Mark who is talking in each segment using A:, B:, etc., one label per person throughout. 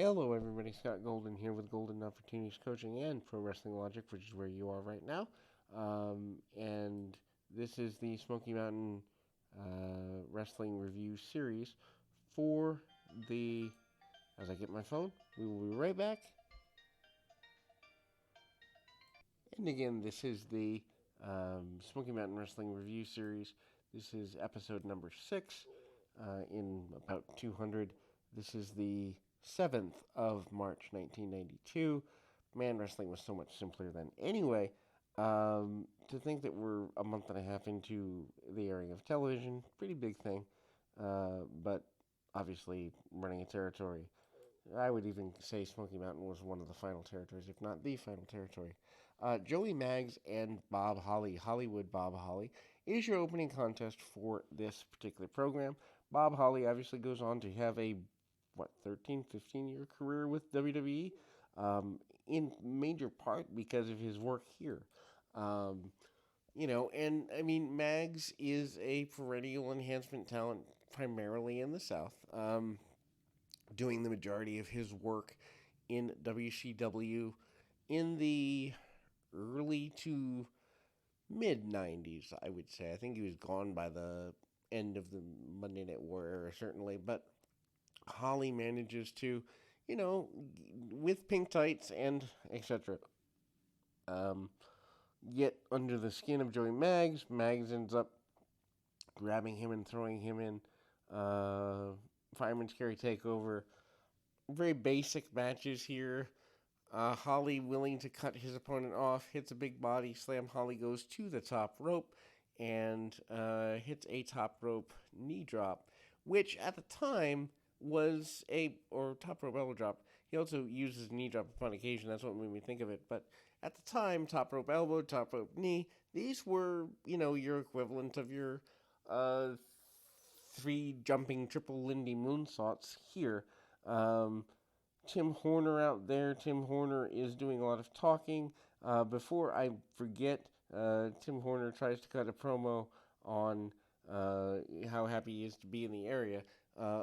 A: Hello, everybody. Scott Golden here with Golden Opportunities Coaching and Pro Wrestling Logic, which is where you are right now. And this is the Smoky Mountain Wrestling Review Series for the. As I get my phone, we will be right back. And again, this is the Smoky Mountain Wrestling Review Series. This is episode number 6 in about 200. This is the 7th of March 1992. Man, wrestling was so much simpler then. Anyway, to think that we're a month and a half into the airing of television, pretty big thing. But obviously, running a territory, I would even say Smoky Mountain was one of the final territories, if not the final territory. Joey Maggs and Bob Holly, Hollywood Bob Holly, is your opening contest for this particular program. Bob Holly obviously goes on to have a 13, 15-year career with WWE, in major part because of his work here. And I mean, Maggs is a perennial enhancement talent primarily in the South, doing the majority of his work in WCW in the early to mid 90s, I would say. I think he was gone by the end of the Monday Night War era, certainly, but Holly manages to, with pink tights and etc., get under the skin of Joey Maggs. Maggs ends up grabbing him and throwing him in Fireman's Carry Takeover. Very basic matches here. Holly willing to cut his opponent off, hits a big body slam. Holly goes to the top rope and hits a top rope knee drop, which at the time was or top rope elbow drop. He also uses knee drop upon occasion. That's what made me think of it. But at the time, top rope elbow, top rope knee, these were, your equivalent of your 3 jumping triple Lindy moonsaults here. Tim Horner out there. Tim Horner is doing a lot of talking. Before I forget, Tim Horner tries to cut a promo on how happy he is to be in the area.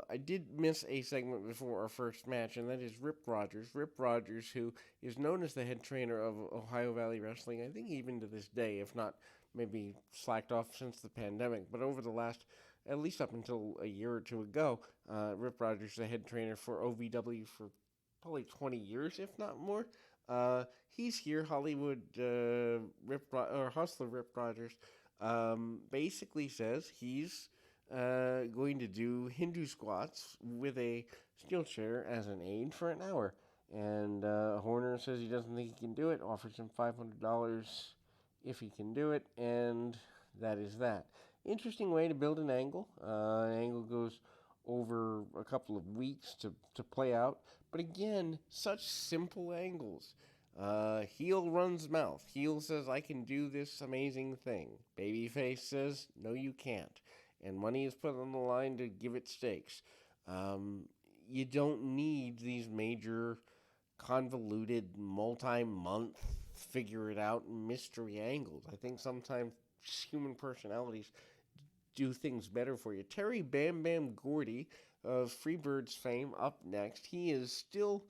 A: I did miss a segment before our first match, and that is Rip Rogers. Rip Rogers, who is known as the head trainer of Ohio Valley Wrestling, I think even to this day, if not maybe slacked off since the pandemic. But over the last, at least up until a year or two ago, Rip Rogers, the head trainer for OVW for probably 20 years, if not more. He's here, Hollywood Hustler Rip Rogers, basically says he's going to do Hindu squats with a steel chair as an aid for an hour. And Horner says he doesn't think he can do it, offers him $500 if he can do it, and that is that. Interesting way to build an angle. An angle goes over a couple of weeks to play out. But again, such simple angles. Heel runs mouth. Heel says, I can do this amazing thing. Babyface says, no, you can't. And money is put on the line to give it stakes. You don't need these major, convoluted, multi-month, figure-it-out mystery angles. I think sometimes human personalities do things better for you. Terry Bam Bam Gordy of Freebirds fame up next. He is still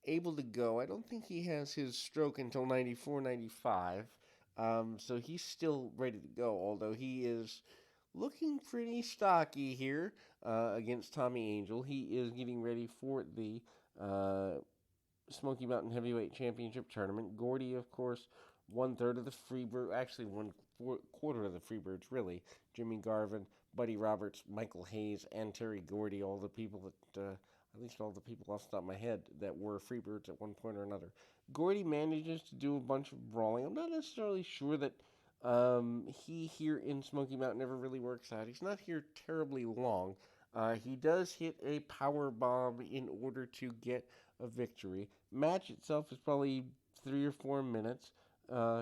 A: able to go. I don't think he has his stroke until 94, 95. So he's still ready to go, although he is looking pretty stocky here against Tommy Angel. He is getting ready for the Smoky Mountain Heavyweight Championship Tournament. Gordy, of course, 1/3 of the Freebirds, actually 1/4 of the Freebirds, really. Jimmy Garvin, Buddy Roberts, Michael Hayes, and Terry Gordy, all the people that, at least all the people off the top of my head, that were Freebirds at one point or another. Gordy manages to do a bunch of brawling. I'm not necessarily sure that he here in Smoky Mountain never really works out. He's not here terribly long. He does hit a power bomb in order to get a victory. Match itself is probably 3 or 4 minutes.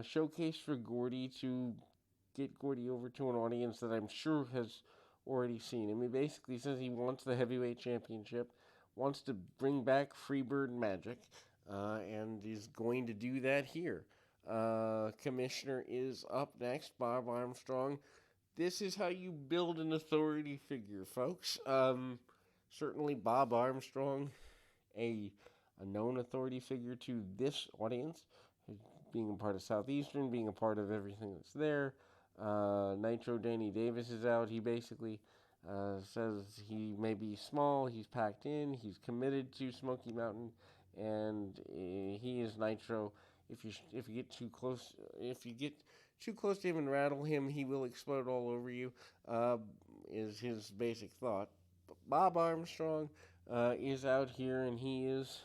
A: Showcase for Gordy to get Gordy over to an audience that I'm sure has already seen him. He basically says he wants the heavyweight championship, wants to bring back Freebird magic, and is going to do that here. Commissioner is up next, Bob Armstrong. This is how you build an authority figure, folks. Certainly Bob Armstrong, a a known authority figure to this audience, being a part of Southeastern, being a part of everything that's there. Nitro Danny Davis is out. He basically says he may be small, he's packed in, he's committed to Smoky Mountain, and he is Nitro. If you get too close, if you get too close to him and rattle him, he will explode all over you. Is his basic thought. But Bob Armstrong is out here, and he is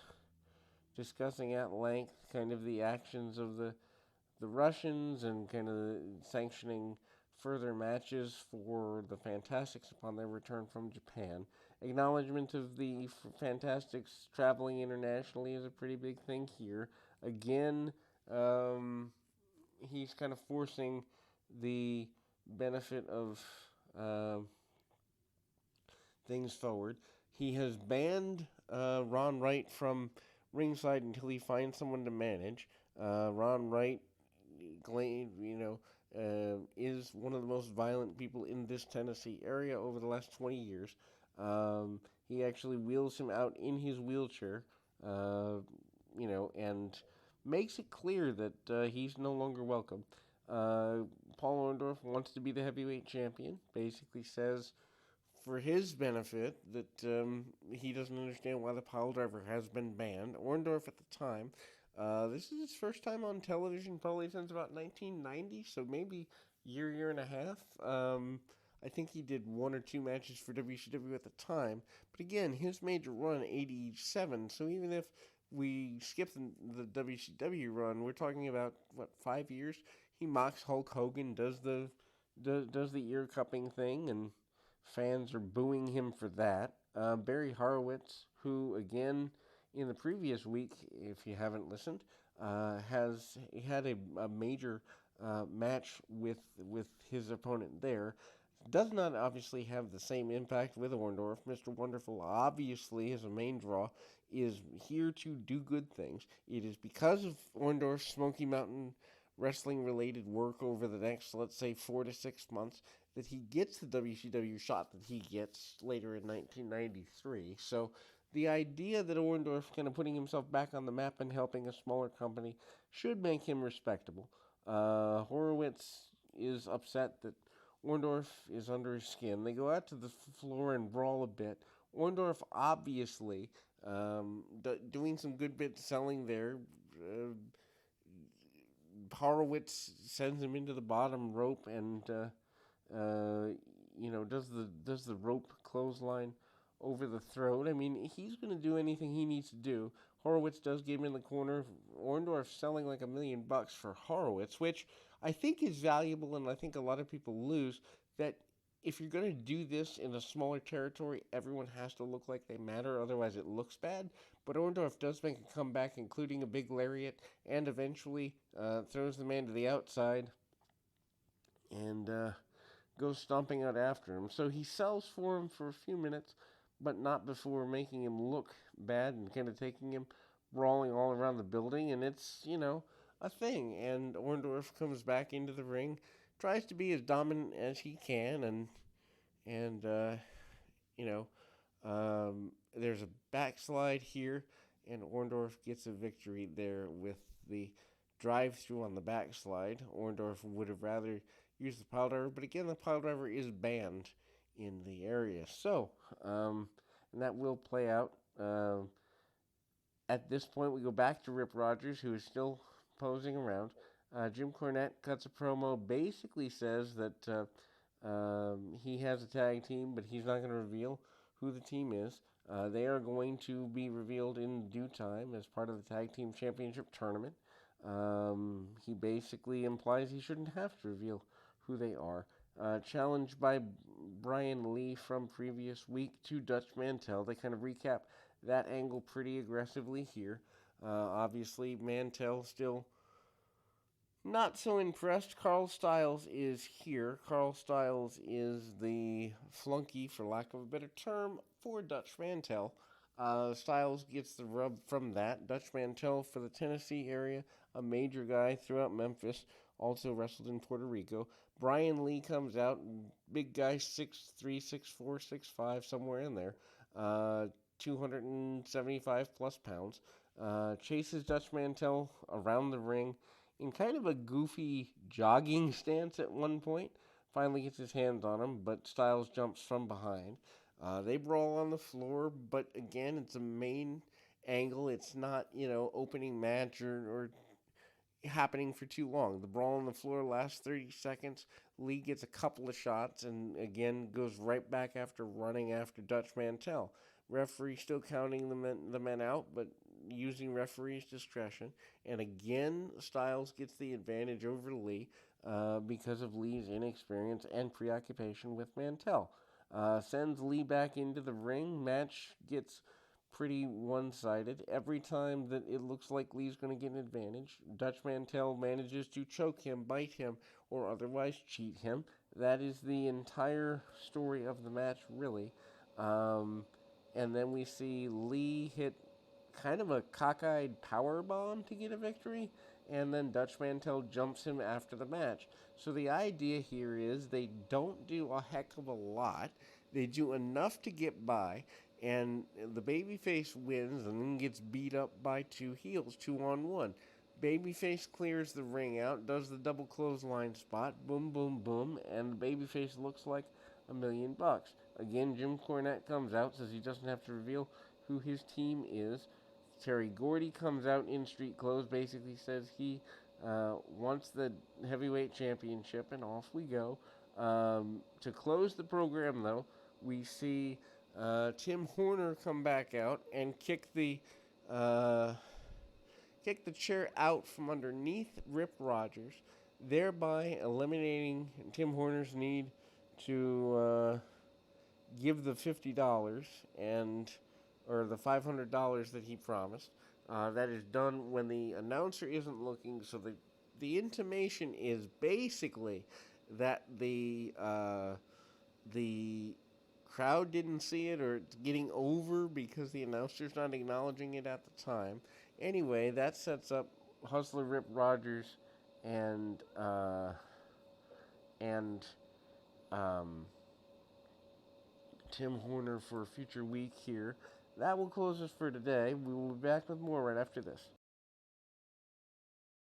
A: discussing at length kind of the actions of the Russians and kind of sanctioning further matches for the Fantastics upon their return from Japan. Acknowledgement of the Fantastics traveling internationally is a pretty big thing here. Again, he's kind of forcing the benefit of uh, things forward. He has banned Ron Wright from ringside until he finds someone to manage. Ron Wright, is one of the most violent people in this Tennessee area over the last 20 years. He actually wheels him out in his wheelchair, and makes it clear that he's no longer welcome. Paul Orndorff wants to be the heavyweight champion. Basically says for his benefit that he doesn't understand why the pile driver has been banned. Orndorff at the time, this is his first time on television probably since about 1990, so maybe year and a half. I think he did one or two matches for WCW at the time, but again, his major run 87, so even if we skip the WCW run, we're talking about, 5 years? He mocks Hulk Hogan, does the ear cupping thing, and fans are booing him for that. Barry Horowitz, who, again, in the previous week, if you haven't listened, has had a major match with his opponent there. Does not obviously have the same impact with Orndorff. Mr. Wonderful, obviously, as a main draw, is here to do good things. It is because of Orndorff's Smoky Mountain wrestling-related work over the next, let's say, 4 to 6 months, that he gets the WCW shot that he gets later in 1993. So the idea that Orndorff kind of putting himself back on the map and helping a smaller company should make him respectable. Horowitz is upset that Orndorff is under his skin. They go out to the floor and brawl a bit. Orndorff obviously doing some good bit selling there. Horowitz sends him into the bottom rope and does the rope clothesline over the throat. I mean, he's going to do anything he needs to do. Horowitz does get him in the corner. Orndorff selling like $1 million for Horowitz, which I think is valuable, and I think a lot of people lose that if you're going to do this in a smaller territory, everyone has to look like they matter, otherwise it looks bad. But Orndorff does make a comeback, including a big lariat, and eventually throws the man to the outside and goes stomping out after him. So he sells for him for a few minutes, but not before making him look bad and kind of taking him brawling all around the building. And it's, a thing. And Orndorff comes back into the ring, tries to be as dominant as he can, there's a backslide here, and Orndorff gets a victory there with the drive-through on the backslide. Orndorff would have rather used the pile driver, but again, the pile driver is banned in the area. So, and that will play out. At this point, we go back to Rip Rogers, who is still posing around. Jim Cornette cuts a promo, basically says that he has a tag team, but he's not going to reveal who the team is. They are going to be revealed in due time as part of the Tag Team Championship tournament. He basically implies he shouldn't have to reveal who they are. Challenged by Brian Lee from previous week to Dutch Mantell. They kind of recap that angle pretty aggressively here. Obviously, Mantell still not so impressed. Carl Styles is here. Carl Styles is the flunky, for lack of a better term, for Dutch Mantell. Styles gets the rub from that. Dutch Mantell for the Tennessee area, a major guy throughout Memphis, also wrestled in Puerto Rico. Brian Lee comes out, big guy, 6'3", 6'4", 6'5", somewhere in there. 275 plus pounds, chases Dutch Mantel around the ring in kind of a goofy jogging stance at one point. Finally gets his hands on him, but Styles jumps from behind. They brawl on the floor, but again, it's a main angle. It's not, opening match or happening for too long. The brawl on the floor lasts 30 seconds. Lee gets a couple of shots and again goes right back after running after Dutch Mantel. Referee still counting the men out, but using referee's discretion. And again, Styles gets the advantage over Lee because of Lee's inexperience and preoccupation with Mantel. Sends Lee back into the ring. Match gets pretty one-sided. Every time that it looks like Lee's going to get an advantage, Dutch Mantel manages to choke him, bite him, or otherwise cheat him. That is the entire story of the match, really. And then we see Lee hit kind of a cockeyed power bomb to get a victory, and then Dutch Mantel jumps him after the match. So the idea here is they don't do a heck of a lot. They do enough to get by, and the babyface wins and then gets beat up by two heels, 2-on-1. Babyface clears the ring out, does the double clothesline spot, boom, boom, boom, and the babyface looks like $1,000,000. Again, Jim Cornette comes out, says he doesn't have to reveal who his team is. Terry Gordy comes out in street clothes, basically says he wants the heavyweight championship, and off we go. To close the program, though, we see Tim Horner come back out and uh, kick the chair out from underneath Rip Rogers, thereby eliminating Tim Horner's need to give the $50 and or the $500 that he promised. That is done when the announcer isn't looking, so the intimation is basically that the crowd didn't see it or it's getting over because the announcer's not acknowledging it at the time. Anyway, that sets up Hustler Rip Rogers and Tim Horner for a future week here. That will close us for today. We will be back with more right after this.